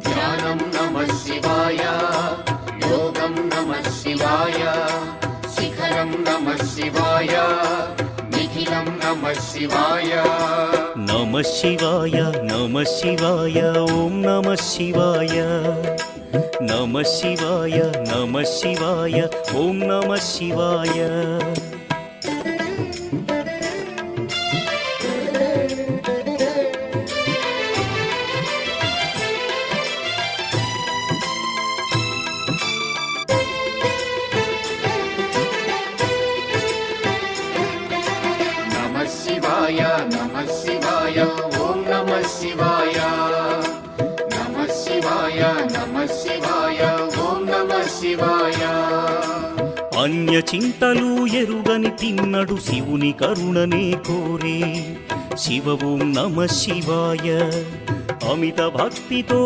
ధ్యానం నమః శివాయ, యోగం నమః శివాయ, శిఖరం నమః శివాయ, నిఖిలం నమః శివాయ. నమః శివాయ నమః శివాయ ఓం నమః శివాయ. నమః శివాయ నమః శివాయ ఓం నమః శివాయ. నమః శివాయ నమః శివాయ ఓం నమః శివాయ. నమః శివాయ నమః శివాయ ఓం నమః శివాయ. అన్య చింతలు ఎరుగని తిన్నడు శివుని కరుణనే కోరే. శివ ఓం నమః శివాయ. అమిత భక్తితో